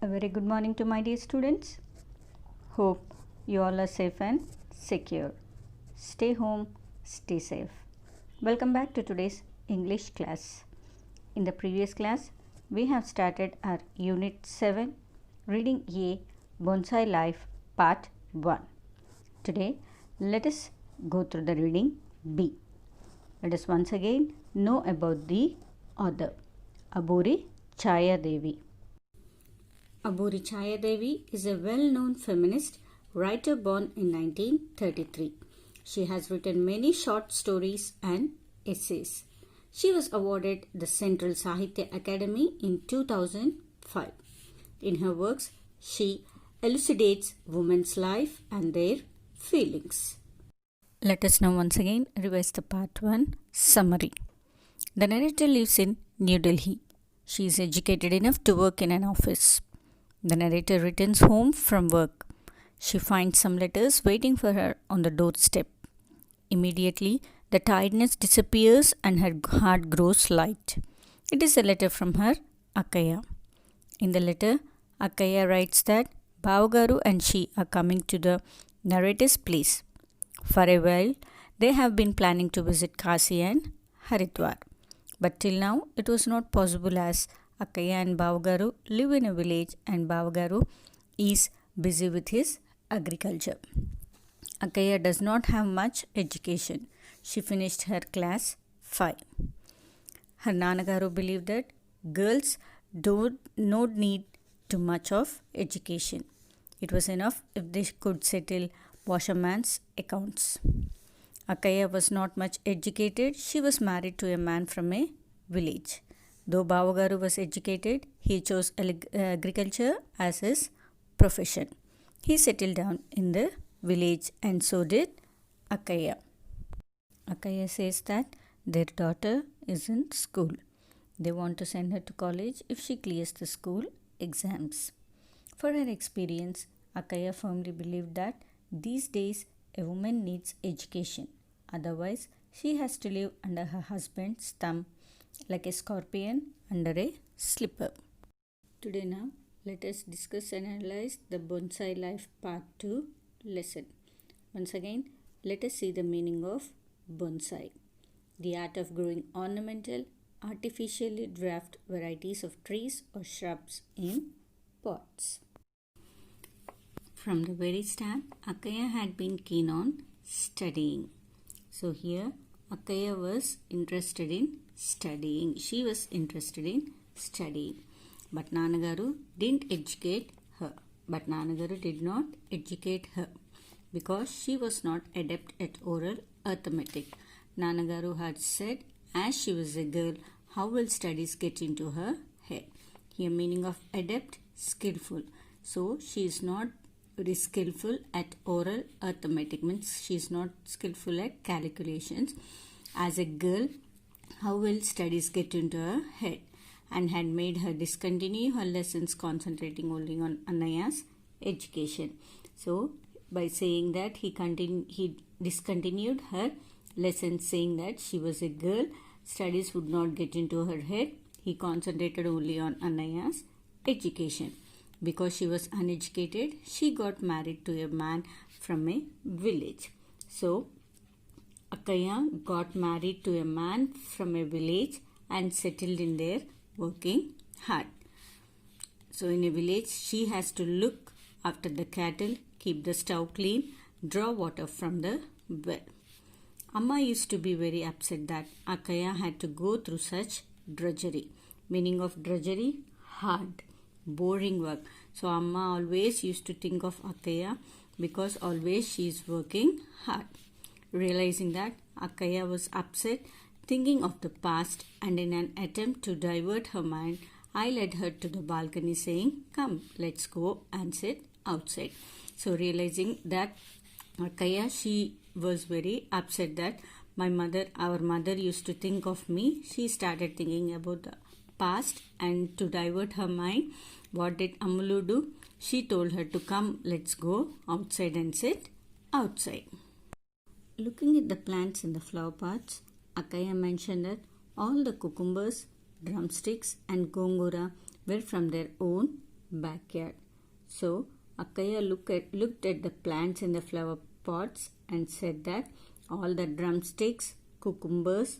A very good morning to my dear students. Hope you all are safe and secure. Stay home, stay safe. Welcome back to today's English class. In the previous class, we have started our Unit 7, Reading A, Bonsai Life, Part 1. Today, let us go through the reading B. Let us once again know about the author, Aburi Chaya Devi. Aburi Chaya Devi is a well-known feminist writer born in 1933. She has written many short stories and essays. She was awarded the Central Sahitya Academy in 2005. In her works, she elucidates women's life and their feelings. Let us now once again revise the Part 1 summary. The narrator lives in New Delhi. She is educated enough to work in an office. The narrator returns home from work. She finds some letters waiting for her on the doorstep. Immediately, the tiredness disappears and her heart grows light. It is a letter from her Akkaya. In the letter, Akkaya writes that Bavagaru and she are coming to the narrator's place. For a while, they have been planning to visit Kasi and Haridwar. But till now, it was not possible as Akkaya and Bavagaru live in a village and Bavagaru is busy with his agriculture. Akkaya does not have much education. She finished her class 5. Her Nanagaru believed that girls don't need too much of education. It was enough if they could settle washerman's accounts. Akkaya was not much educated. She was married to a man from a village. Though Bavagaru was educated, he chose agriculture as his profession. He settled down in the village and so did Akkaya. Akkaya says that their daughter is in school. They want to send her to college if she clears the school exams. For her experience, Akkaya firmly believed that these days a woman needs education. Otherwise, she has to live under her husband's thumb like a scorpion under a slipper. Today now, let us discuss and analyze the Bonsai Life Part 2 lesson. Once again, let us see the meaning of bonsai. The art of growing ornamental, artificially dwarfed varieties of trees or shrubs in pots. From the very start, Akkaya had been keen on studying. So here, Akkaya was interested in studying. She was interested in studying. But Nanagaru didn't educate her. But Nanagaru did not educate her because she was not adept at oral arithmetic. Nanagaru had said, as she was a girl, how will studies get into her head? Here meaning of adept, skillful. So she is not very skillful at oral arithmetic, means she is not skillful at calculations. As a girl, how will studies get into her head? And had made her discontinue her lessons, concentrating only on Annaya's education. So, by saying that he discontinued her lessons, saying that she was a girl, studies would not get into her head. He concentrated only on Annaya's education. Because she was uneducated, she got married to a man from a village. So, Akkaya got married to a man from a village and settled in there working hard. So in a village, she has to look after the cattle, keep the stove clean, draw water from the well. Amma used to be very upset that Akkaya had to go through such drudgery. Meaning of drudgery, hard, boring work. So Amma always used to think of Akkaya because always she is working hard. Realizing that Akkaya was upset, thinking of the past, and in an attempt to divert her mind, I led her to the balcony saying, come, let's go and sit outside. So realizing that Akkaya, she was very upset that our mother used to think of me. She started thinking about the past, and to divert her mind, what did Amulu do? She told her to come, let's go outside and sit outside. Looking at the plants in the flower pots, Akkaya mentioned that all the cucumbers, drumsticks and gongura were from their own backyard. So Akaya looked at the plants in the flower pots and said that all the drumsticks, cucumbers,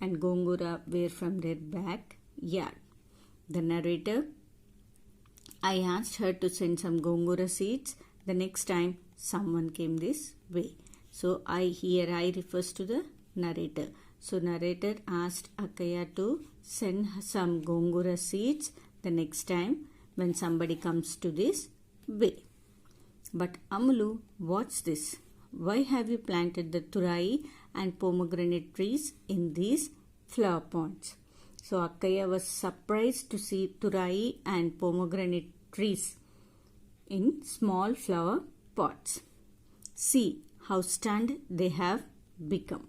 and gongura were from their backyard. The narrator: I asked her to send some gongura seeds the next time someone came this way. So I refers to the narrator. So narrator asked Akaya to send some gongura seeds the next time when somebody comes to this way. But Amulu, what's this? Why have you planted the turai and pomegranate trees in these flower pots? So Akaya was surprised to see turai and pomegranate trees in small flower pots. See how stunned they have become.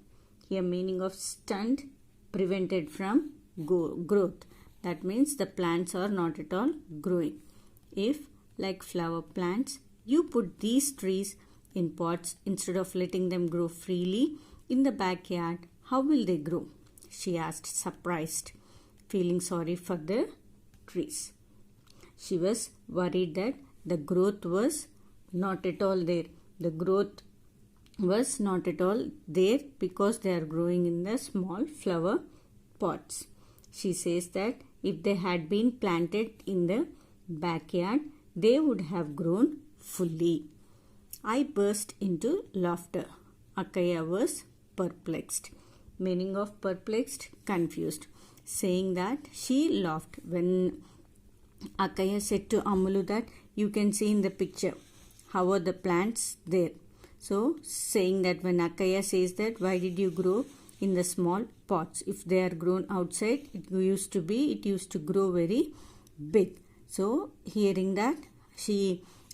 Here meaning of stunned, prevented from growth. That means the plants are not at all growing. If, like flower plants, you put these trees in pots instead of letting them grow freely in the backyard, how will they grow? She asked, surprised, feeling sorry for the trees. She was worried that the growth was not at all there. The growth was not at all there because they are growing in the small flower pots. She says that if they had been planted in the backyard, they would have grown fully. I burst into laughter. Akaya was perplexed. Meaning of perplexed, confused. Saying that she laughed when Akaya said to Amulu that you can see in the picture how are the plants there. So saying that when Akaya says that why did you grow in the small pots? If they are grown outside, it used to grow very big. So hearing that,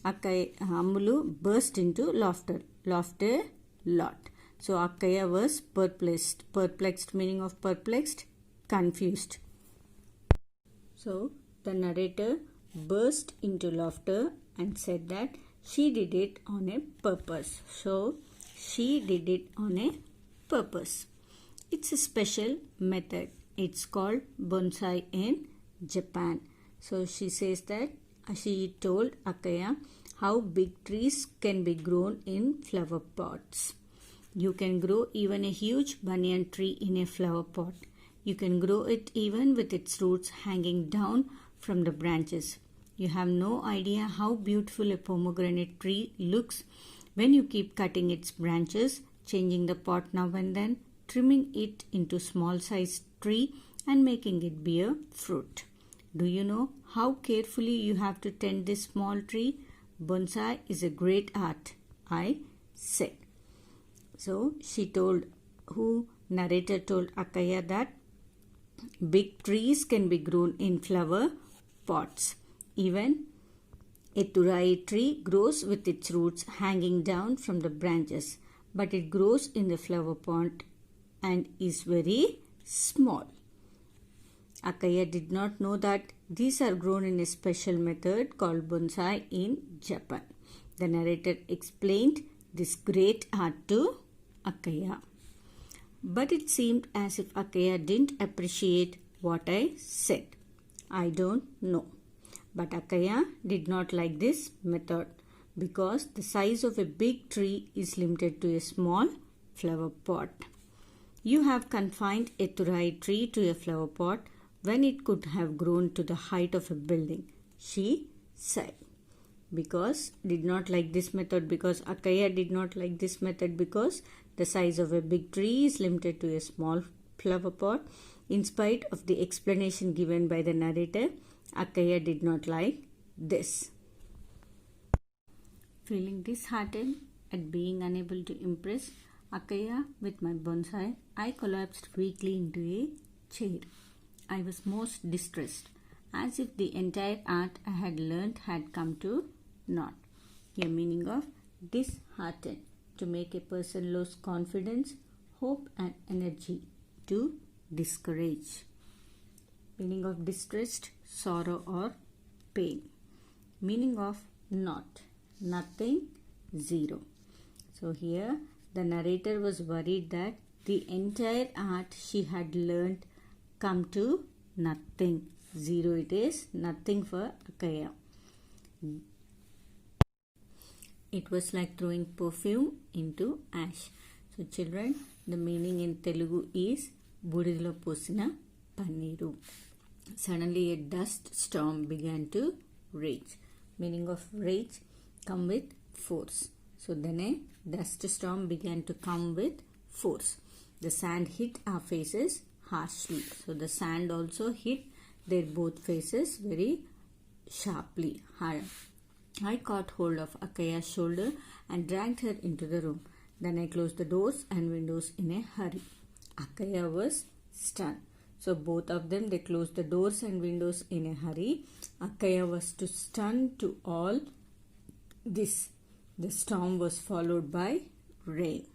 Amulu burst into laughter. Laughed a lot. So Akaya was perplexed. Perplexed meaning of perplexed, confused. So the narrator burst into laughter and said that she did it on a purpose. So she did it on a purpose. It's a special method. It's called bonsai in Japan. So she says that she told Akaya how big trees can be grown in flower pots. You can grow even a huge banyan tree in a flower pot. You can grow it even with its roots hanging down from the branches. You have no idea how beautiful a pomegranate tree looks when you keep cutting its branches, changing the pot now and then, trimming it into small sized tree and making it bear fruit. Do you know how carefully you have to tend this small tree? Bonsai is a great art, I said. So narrator told Akaya that big trees can be grown in flower pots. Even a turai tree grows with its roots hanging down from the branches, but it grows in the flower pot and is very small. Akaya did not know that these are grown in a special method called bonsai in Japan. The narrator explained this great art to Akaya. But it seemed as if Akaya didn't appreciate what I said. I don't know. But Akaya did not like this method because the size of a big tree is limited to a small flower pot. You have confined a turai tree to a flower pot when it could have grown to the height of a building, she said. Akaya did not like this method because the size of a big tree is limited to a small flower pot. In spite of the explanation given by the narrator, Akaya did not like this. Feeling disheartened at being unable to impress Akaya with my bonsai, I collapsed weakly into a chair. I was most distressed, as if the entire art I had learnt had come to naught. Here meaning of disheartened, to make a person lose confidence, hope and energy, to discourage. Meaning of distressed, sorrow or pain. Meaning of not, nothing, zero. So here the narrator was worried that the entire art she had learnt come to nothing. Zero it is, nothing for Akaya. It was like throwing perfume into ash. So children, the meaning in Telugu is Budidilo posina panneeru. Suddenly a dust storm began to rage. Meaning of rage, come with force. So then a dust storm began to come with force. The sand hit our faces harshly. So the sand also hit their both faces very sharply. I caught hold of Akaya's shoulder and dragged her into the room. Then I closed the doors and windows in a hurry. Akaya was stunned. So both of them, they closed the doors and windows in a hurry. Akaya was too stunned to all this. The storm was followed by rain.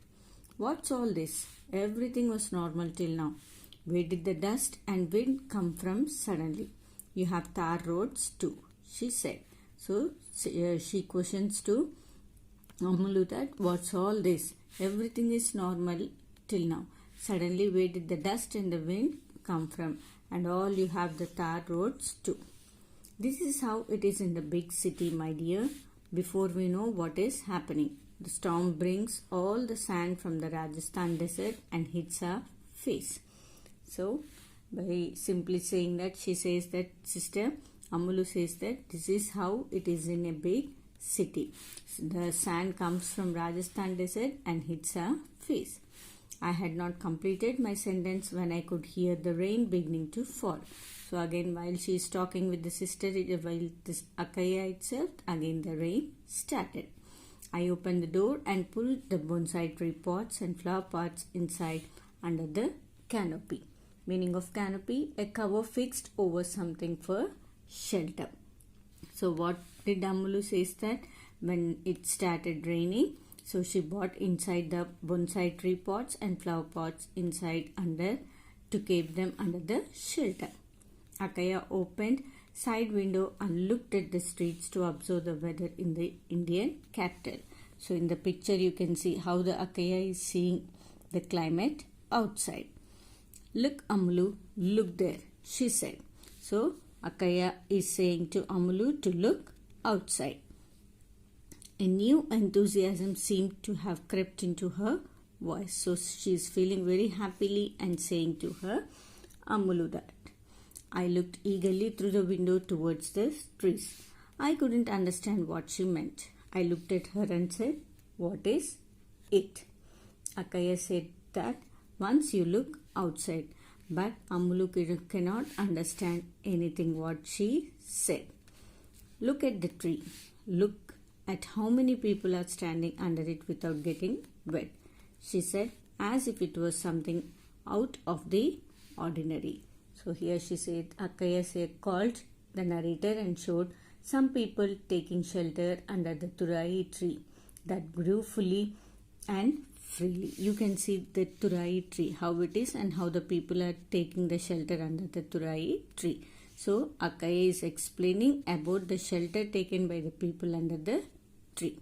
What's all this? Everything was normal till now. Where did the dust and wind come from suddenly? You have tar roads too, she said. So she questions to Amulu that what's all this? Everything is normal till now. Suddenly where did the dust and the wind come from? And all you have the tar roads too. This is how it is in the big city, my dear. Before we know what is happening, the storm brings all the sand from the Rajasthan desert and hits our face. So by simply saying that, she says that, sister Amulu says that this is how it is in a big city. The sand comes from Rajasthan desert and hits our face. I had not completed my sentence when I could hear the rain beginning to fall. So again, while she is talking with the sister, while this Akaya itself, again the rain started. I opened the door and pulled the bonsai tree pots and flower pots inside under the canopy. Meaning of canopy, a cover fixed over something for shelter. So what did Amulu says that when it started raining, so she bought inside the bonsai tree pots and flower pots inside under to keep them under the shelter. Akaya opened side window and looked at the streets to observe the weather in the Indian capital. So in the picture you can see how the Akaya is seeing the climate outside. Look Amulu, look there, she said. So Akaya is saying to Amulu to look outside. A new enthusiasm seemed to have crept into her voice. So she is feeling very happily and saying to her Amulu that. I looked eagerly through the window towards the trees. I couldn't understand what she meant. I looked at her and said, what is it? Akaya said that once you look outside. But Amulu cannot understand anything what she said. Look at the tree. Look at how many people are standing under it without getting wet, she said, as if it was something out of the ordinary. So here she said, Akaya called the narrator and showed some people taking shelter under the turai tree that grew fully and freely. You can see the turai tree, how it is and how the people are taking the shelter under the turai tree. So Akaya is explaining about the shelter taken by the people under the tree.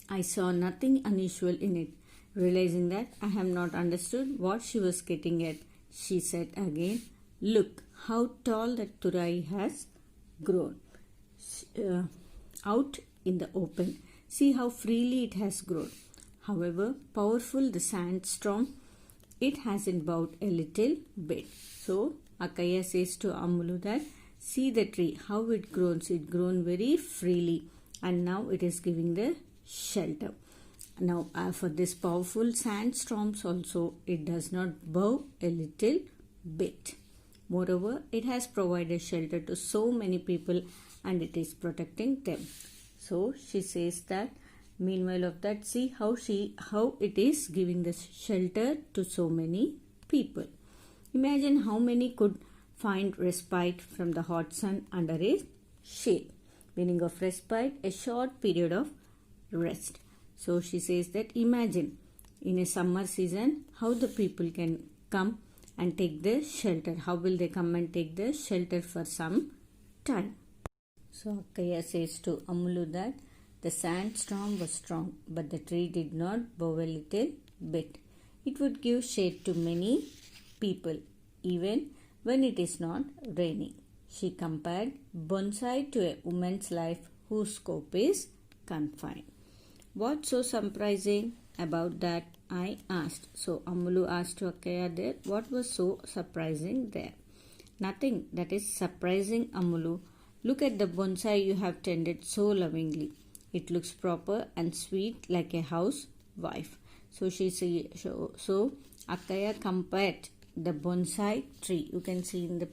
I saw nothing unusual in it. Realizing that I have not understood what she was getting at, she said again, look how tall the turai has grown out in the open. See how freely it has grown. However powerful the sandstorm, it hasn't bowed a little bit. So Akaya says to Amulu that see the tree, how it grows. It grown very freely and now it is giving the shelter. Now for this powerful sandstorms also, it does not bow a little bit. Moreover, it has provided shelter to so many people and it is protecting them. So she says that meanwhile of that, see how it is giving the shelter to so many people. Imagine how many could find respite from the hot sun under its shade. Meaning of respite, a short period of rest. So she says that imagine in a summer season how the people can come and take the shelter. How will they come and take the shelter for some time? So Akaya says to Amulu that the sandstorm was strong, but the tree did not bow a little bit. It would give shade to many people even when it is not raining. She compared bonsai to a woman's life whose scope is confined. What's so surprising about that? I asked. So Amulu asked to Akaya there, what was so surprising there? Nothing that is surprising, Amulu. Look at the bonsai you have tended so lovingly. It looks proper and sweet like a housewife. So Akaya compared the bonsai tree. You can see in the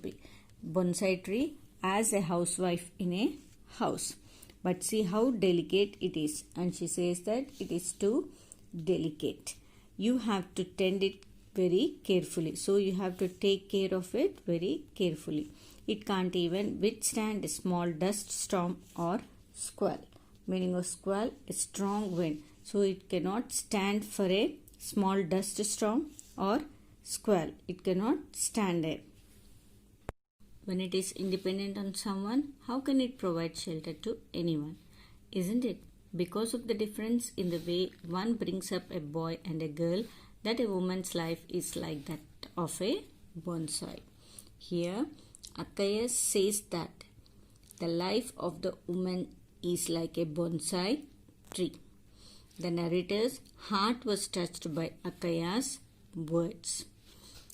bonsai tree as a housewife in a house. But see how delicate it is. And she says that it is too delicate. You have to tend it very carefully. So you have to take care of it very carefully. It can't even withstand a small dust storm or squall. Meaning of squall, a strong wind. So it cannot stand for a small dust storm or squall. It cannot stand it. When it is independent on someone, how can it provide shelter to anyone? Isn't it? Because of the difference in the way one brings up a boy and a girl, that a woman's life is like that of a bonsai. Here, Akaya says that the life of the woman is like a bonsai tree. The narrator's heart was touched by Akaya's words.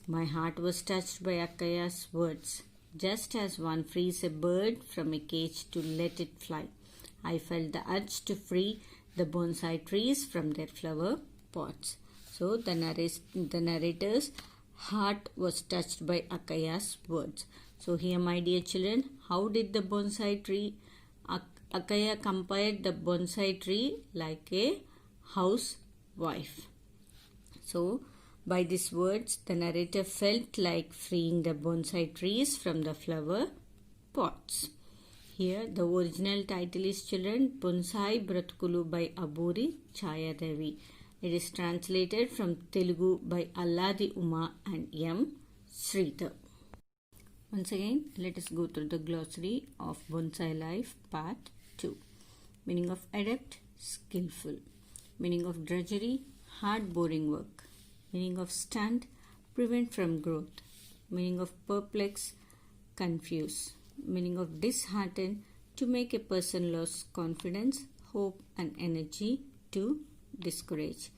My heart was touched by Akaya's words. Just as one frees a bird from a cage to let it fly, I felt the urge to free the bonsai trees from their flower pots. So the narrator's heart was touched by Akaya's words. So here, my dear children, how did the bonsai tree, Akaya compared the bonsai tree like a housewife. So by these words, the narrator felt like freeing the bonsai trees from the flower pots. Here, the original title is, children, Bonsai Bratkulu by Aburi Chayadevi. It is translated from Telugu by Alladi Uma and M. Sridhar. Once again, let us go through the glossary of Bonsai Life, Part 2. Meaning of adept, skillful. Meaning of drudgery, hard boring work. Meaning of stunt, prevent from growth. Meaning of perplex, confuse. Meaning of dishearten, to make a person lose confidence, hope and energy, to discourage.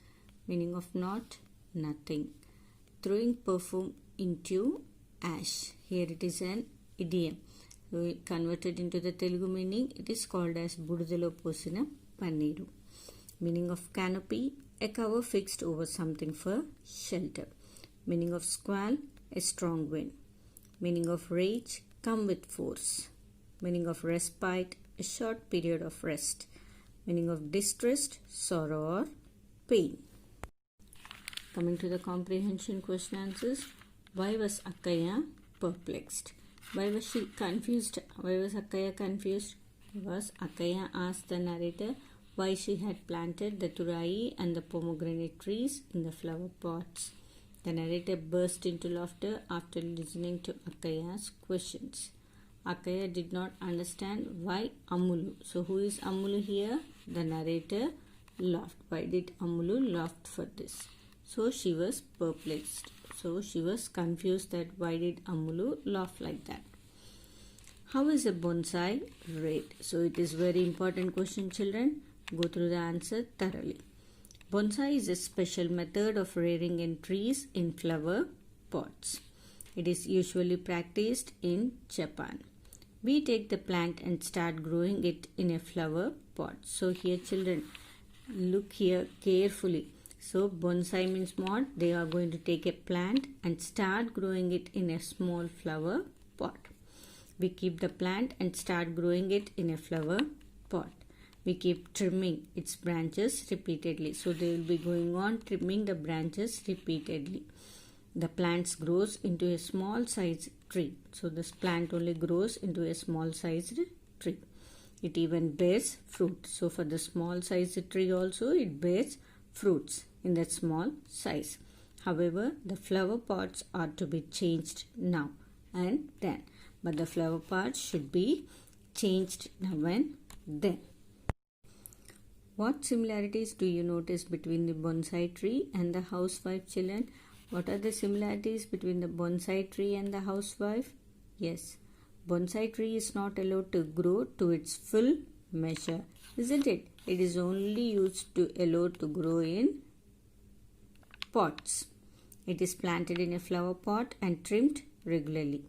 Meaning of not, nothing. Throwing perfume into ash. Here it is an idiom. So converted into the Telugu meaning, it is called as Bududalo Posina Panneeru. Meaning of canopy, a cover fixed over something for shelter. Meaning of squall, a strong wind. Meaning of rage, come with force. Meaning of respite, a short period of rest. Meaning of distressed, sorrow or pain. Coming to the comprehension question answers. Why was Akaya perplexed? Why was she confused? Why was Akaya confused? Because Akaya asked the narrator why she had planted the turai and the pomegranate trees in the flower pots. The narrator burst into laughter after listening to Akaya's questions. Akaya did not understand why Amulu. So who is Amulu here? The narrator laughed. Why did Amulu laugh for this? So she was perplexed. So she was confused that why did Amulu laugh like that. How is a bonsai reared? So it is very important question, children. Go through the answer thoroughly. Bonsai is a special method of rearing in trees in flower pots. It is usually practiced in Japan. We take the plant and start growing it in a flower pot. So here, children, look here carefully. So bonsai means what? They are going to take a plant and start growing it in a small flower pot. We keep the plant and start growing it in a flower pot. We keep trimming its branches repeatedly. So they will be going on trimming the branches repeatedly. The plant grows into a small sized tree. So this plant only grows into a small sized tree. It even bears fruit. So for the small sized tree also, it bears fruits in that small size. However, the flower pots are to be changed now and then. But the flower pots should be changed now and then. What similarities do you notice between the bonsai tree and the housewife, children? What are the similarities between the bonsai tree and the housewife? Yes, Bonsai tree is not allowed to grow to its full measure, isn't it? It is only allowed to grow in pots. It is planted in a flower pot and trimmed regularly.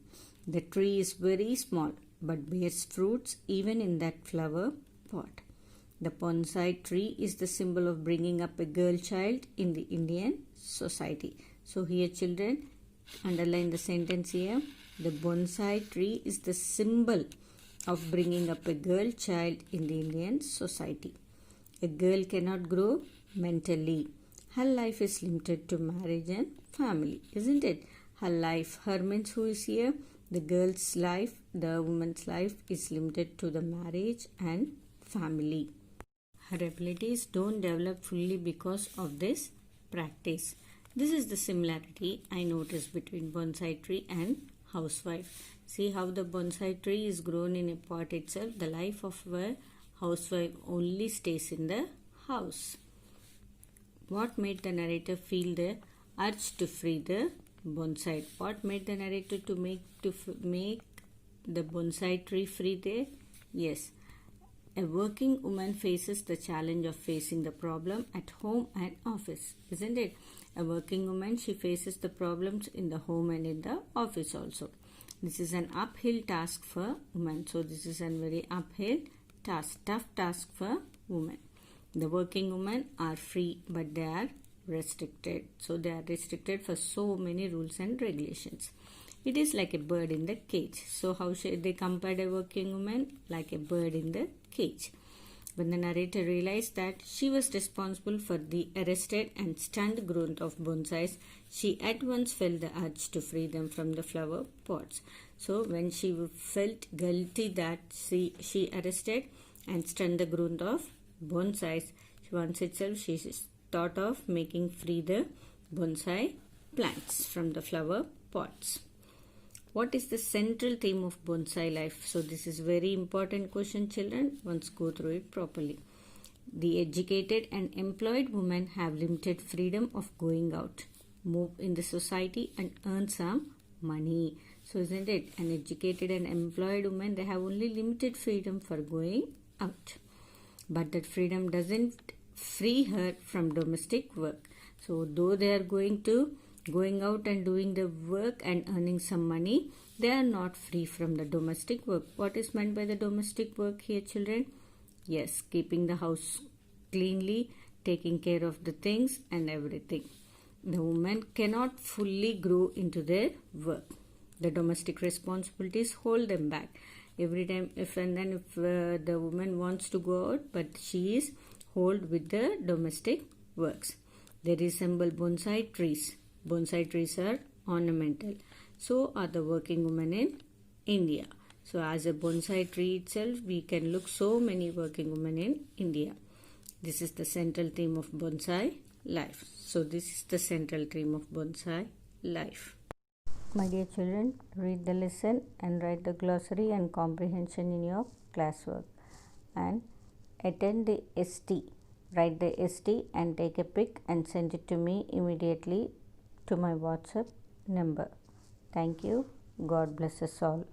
The tree is very small but bears fruits even in that flower pot. The bonsai tree is the symbol of bringing up a girl child in the Indian society. So here children, underline the sentence here. The bonsai tree is the symbol of bringing up a girl child in the Indian society. A girl cannot grow mentally. Her life is limited to marriage and family, isn't it? Her life, her means who is here? The girl's life, the woman's life is limited to the marriage and family. Her abilities don't develop fully because of this practice. This is the similarity I noticed between bonsai tree and housewife. See how the bonsai tree is grown in a pot itself. The life of a housewife only stays in the house. What made the narrator feel the urge to free the bonsai? What made the narrator to make the bonsai tree free there? Yes. A working woman faces the challenge of facing the problem at home and office, isn't it? A working woman, she faces the problems in the home and in the office also. This is an uphill task for women. So this is a very uphill task, tough task for women. The working women are free but they are restricted. So they are restricted for so many rules and regulations. It is like a bird in the cage. So how should they compared a working woman? Like a bird in the cage. When the narrator realized that she was responsible for the arrested and stunned growth of bonsais, she at once felt the urge to free them from the flower pots. So when she felt guilty that she arrested and stunned the growth of bonsais, once itself she thought of making free the bonsai plants from the flower pots. What is the central theme of bonsai life? So this is very important question, children. Once go through it properly. The educated and employed women have limited freedom of going out, move in the society and earn some money. So isn't it? An educated and employed woman, they have only limited freedom for going out. But that freedom doesn't free her from domestic work. So though they are going out and doing the work and earning some money, they are not free from the domestic work. What is meant by the domestic work here, children? Yes, keeping the house cleanly, taking care of the things and everything. The woman cannot fully grow into their work. The domestic responsibilities hold them back. Every time if the woman wants to go out, but she is held with the domestic works. They resemble bonsai trees. Bonsai trees are ornamental. So are the working women in India. So as a bonsai tree itself, we can look so many working women in India. This is the central theme of bonsai life. So this is the central theme of bonsai life. My dear children, read the lesson and write the glossary and comprehension in your classwork. And attend the ST. Write the ST and take a pic and send it to me immediately to my WhatsApp number. Thank you. God bless us all.